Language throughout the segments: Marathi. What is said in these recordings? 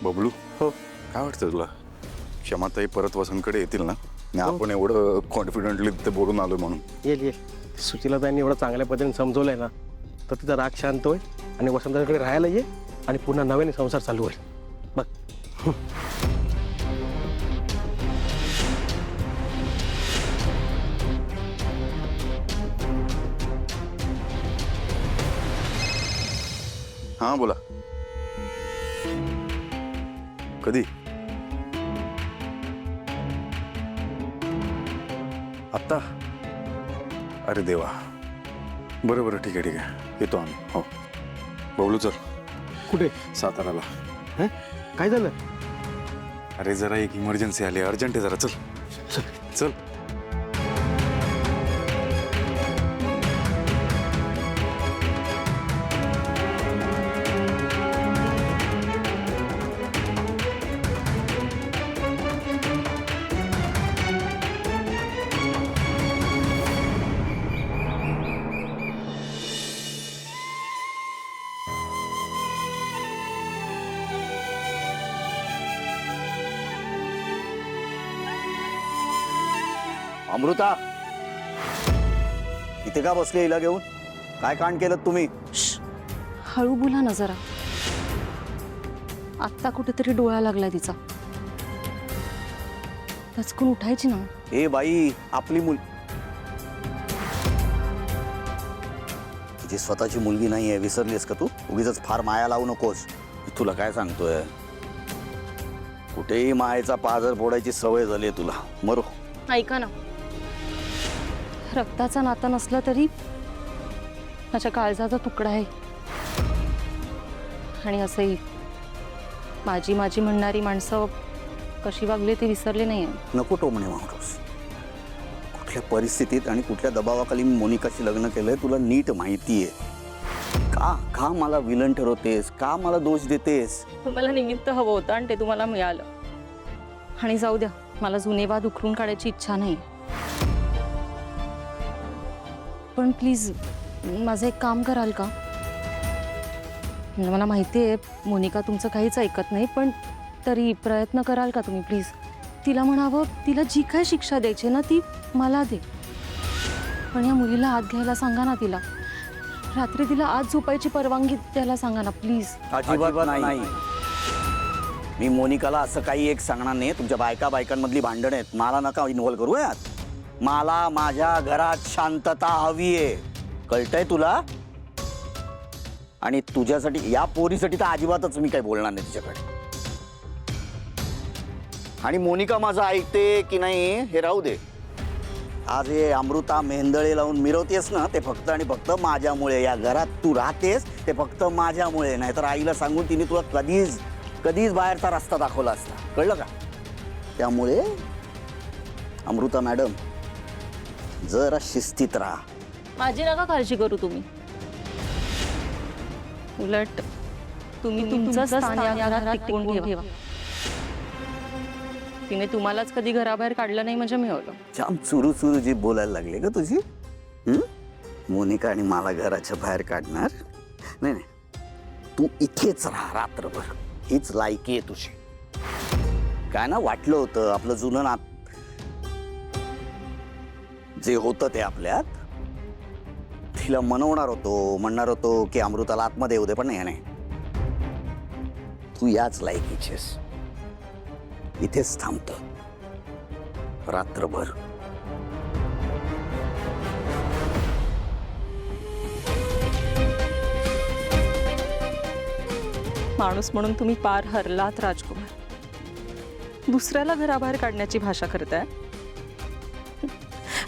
बबलू, हो. काय वाटतं तुला? क्षमाताई परत वसंतकडे येतील ना? आणि आपण एवढं कॉन्फिडेंटली ते बोलून आलोय म्हणून. येईल. सुचिला त्यांनी एवढं चांगल्या पद्धतीने समजवलंय ना, तर तिचा राग शांत होईल आणि वसंतकडे राहायला ये आणि पुन्हा नव्याने संसार चालू होईल. बघ. हां बोला. कधी? आत्ता? अरे देवा. बरं ठीक आहे. येतो आम्ही. हो. बबलू चल. कुठे? साताराला. हं? काय झालं? अरे जरा एक इमर्जन्सी आली, अर्जंट आहे जरा. चल चल. अमृता, इथे का बसले हिला घेऊन? काय कांड केलं तुम्ही? हळू बोला ना जरा. आत्ता कुठेतरी डोळा लागलाय तिचा. दचकून उठायची ना. ए बाई, आपली तिची स्वतःची मुलगी नाहीये, विसरलीस का तू? उगीच फार माया लावू नकोस. तुला काय सांगतोय, कुठेही मायेचा पाझर फोडायची सवय झाली तुला. मरो. ऐका ना, रक्ताचा नाता नसला तरी माझ्या काळजाचा तुकडा आहे. आणि असंही माझी म्हणणारी माणसं कशी वागली ते विसरले नाही. नको टोमणे माणूस. कुठल्या परिस्थितीत आणि कुठल्या दबावाखाली मी मोनिकाशी लग्न केलंय तुला नीट माहितीये. का मला विलन ठरवतेस? का मला दोष देतेस? तुम्हाला निमित्त हवं होतं आणि ते तुम्हाला मिळालं. आणि जाऊ द्या, मला जुने वाद उकरून काढायची इच्छा नाही. पण प्लीज माझं एक काम कराल का? मला माहिती आहे मोनिका तुमचं काहीच ऐकत नाही, पण तरी प्रयत्न कराल का तुम्ही प्लीज? तिला म्हणावं, तिला जी काय शिक्षा द्यायची ना ती मला दे, पण या मुलीला आत घ्यायला सांगा ना. तिला रात्री तिला आत झोपायची परवानगी द्यायला सांगा ना प्लीज. अजिबात नाही. मी मोनिकाला असं काही एक सांगणार नाही. तुमच्या बायकांमधली भांडण आहेत, मला नका इन्व्हॉल्व करू यात. मला माझ्या घरात शांतता हवी आहे, कळतंय तुला? आणि तुझ्यासाठी, या पोरीसाठी तर अजिबातच मी काही बोलणार नाही तिच्याकडे. आणि मोनिका माझं ऐकते की नाही हे राहू दे. आज हे अमृता मेहंदळे लावून मिरवतेस ना, ते फक्त आणि फक्त माझ्यामुळे. या घरात तू राहतेस ते फक्त माझ्यामुळे. नाहीतर आईला सांगून तिने तुला कधीच बाहेरचा रस्ता दाखवला असता, कळलं का? त्यामुळे अमृता मॅडम, जरा शिस्तीत राहा. माझी नका काळजी करू तुम्ही. उलट तुम्ही तुमचं स्थान या घरात टिकवून ठेवा. तिने तुम्हालाच कधी घराबाहेर काढलं नाही म्हणजे मिळवलं. जाम चुरू जी बोलायला लागली का तुझी? मोनिका आणि मला घराच्या बाहेर काढणार नाही. तू इथेच राहा रात्रभर, हीच लायकी आहे तुझी. काय ना, वाटलं होतं आपलं जुनं नात जे होतं ते आपल्यात, तिला म्हणणार होतो की अमृताला आतमध्ये येऊ दे, पण नाही. तू याच लायकीचीस. इथेच थांबतो रात्रभर. माणूस म्हणून तुम्ही पार हरलात राजकुमार. दुसऱ्याला घराबाहेर काढण्याची भाषा करताय,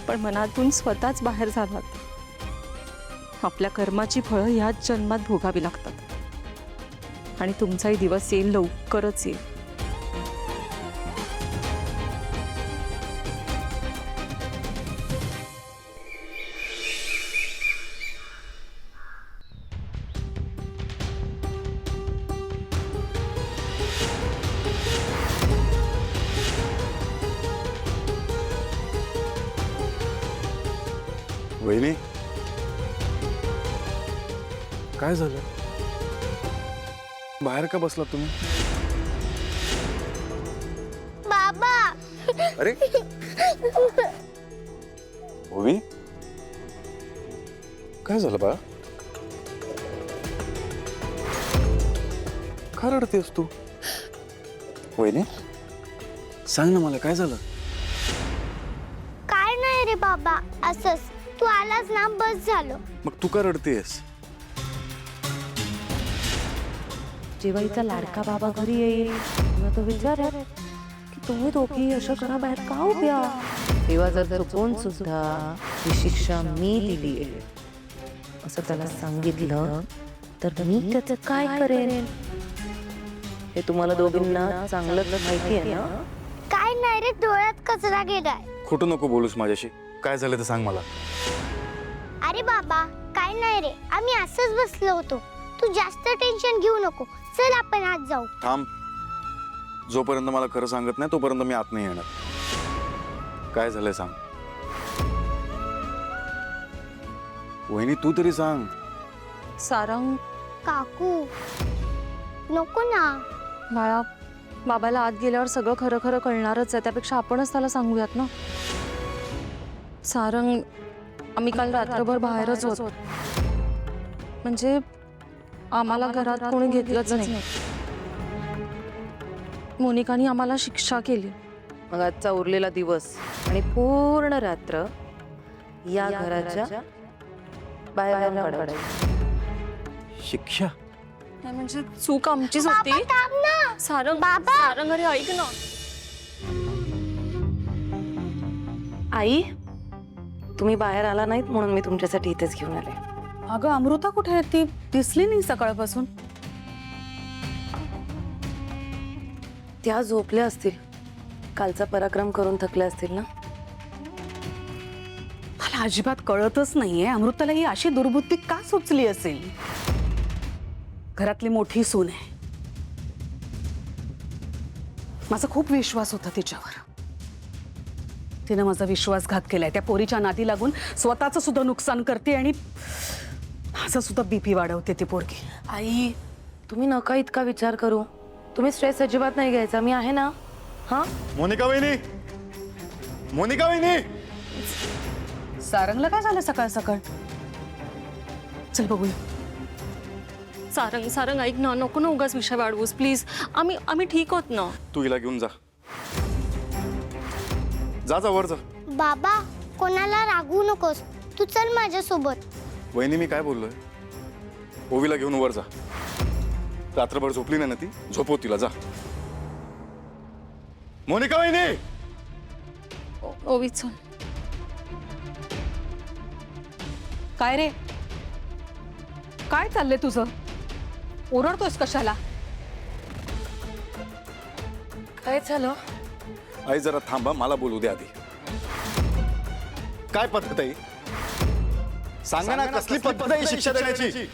पण मनातून स्वतःच बाहेर झालात. आपल्या कर्माची फळं ह्याच जन्मात भोगावी लागतात आणि तुमचाही दिवस येईल, लवकरच येईल. वहिनी, काय झालं? बाहेर का बसलात तुम्ही? अरे ओवी काय झालं बा का रडतेस तू वहिनी सांग ना मला काय झालं काय नाही रे बाबा, असंच तू आलास ना बस झालं. मग तू का रडतेस जेव्हा हिचा लाडका बाबा घरी येईल तेव्हा तो विचारेल की तुम्ही दोघी अशा घराबाहेर का उभ्या. तेव्हा जर चुकून सुद्धा ही शिक्षा मी दिली असं त्याला सांगितलं तर मी त्याचं काय करेन हे तुम्हाला दोघींना चांगलंच माहिती आहे ना. काय नाही रे, डोळ्यात कचरा गेलाय. खोटं नको बोलूस माझ्याशी काय झालं ते सांग मला अरे बाबा काय नाही रे, आम्ही असंच बसलो होतो. तू जास्त टेन्शन घेऊ नको, चल आपण आज जाऊ. थांब जोपर्यंत मला खरं सांगत नाही तोपर्यंत मी आत नाही येणार काय झालंय सांग वहिनी तू तरी सांग सारंग काकू नको ना. बाळा बाबाला आत गेल्यावर सगळं खरं खरं कळणारच आहे, त्यापेक्षा आपणच त्याला सांगूयात ना. सारंग आम्ही काल रात्रभर बाहेरच होतो, म्हणजे आम्हाला घरात कोणी घेतलंच नाही. मोनिकाने आम्हाला शिक्षा केली. मग आजचा उरलेला दिवस आणि पूर्ण रात्र या घराच्या बाहेर काढायची. शिक्षा नाही म्हणजे चूक आमचीच होती. बाबा थांब ना. सारंग बाबा. सारंग अरे ऐक ना. आई तुम्ही बाहेर आला नाहीत म्हणून मी तुमच्यासाठी इथेच घेऊन आले. अगं अमृता कुठे आहे? ती दिसली नाही सकाळपासून. त्या झोपल्या असतील, कालचा पराक्रम करून थकल्या असतील ना. मला अजिबात कळतच नाहीये अमृताला ही अशी दुर्बुद्धी का सुचली असेल. घरातली मोठी सून आहे, माझा खूप विश्वास होता तिच्यावर. तिनं माझा विश्वासघात केलाय. त्या पोरीच्या नादी लागून स्वतःचं सुद्धा नुकसान करते आणि माझा सुद्धा बीपी वाढवते ती पोरगी. आई तुम्ही नका इतका विचार करू. तुम्ही स्ट्रेस अजिबात नाही घ्यायचा, मी आहे ना. हा मोनिका वहिनी मोनिका वहिनी सारंगला काय झालं सकाळ सकाळ? चल बघूया. सारंग सारंग ऐक ना, नको ना उगाच विषय वाढवूस प्लीज. आम्ही ठीक होत ना. तू हिला घेऊन जा जा जा वर जा बाबा कोणाला रागवू नकोस, तू चल माझ्यासोबत. वहिनी मी काय बोललोय ओवीला घेऊन वर जा रात्रभर झोपली नाही ना ती झोपव तिला जा मोनिका वहिनी ओवी चल. काय रे, काय चाललंय तुझं? ओरडतोयस कशाला? काय झालं? आई जरा थांबा मला बोलू दे आधी काय पद्धत आहे सांगा ना कसली पद्धत आहे शिक्षा देण्याची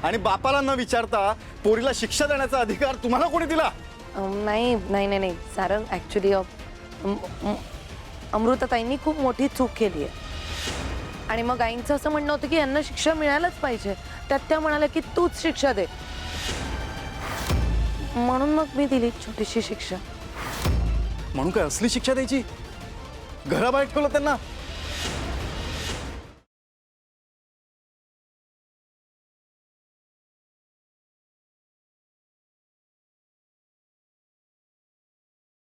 आणि बापाला न विचारता पोरीला शिक्षा देण्याचा अधिकार तुम्हाला कोणी दिला नाही नाही नाही नाही सारंग ऍक्च्युली अमृताताईंनी खूप मोठी चूक केली आहे आणि मग आईंचं असं म्हणणं होतं की यांना शिक्षा मिळायलाच पाहिजे. त्यात त्या म्हणाल्या की तूच शिक्षा दे, म्हणून मग मी दिली छोटीशी शिक्षा. म्हणून काय असली शिक्षा द्यायची घराबाहेर ठेवलं त्यांना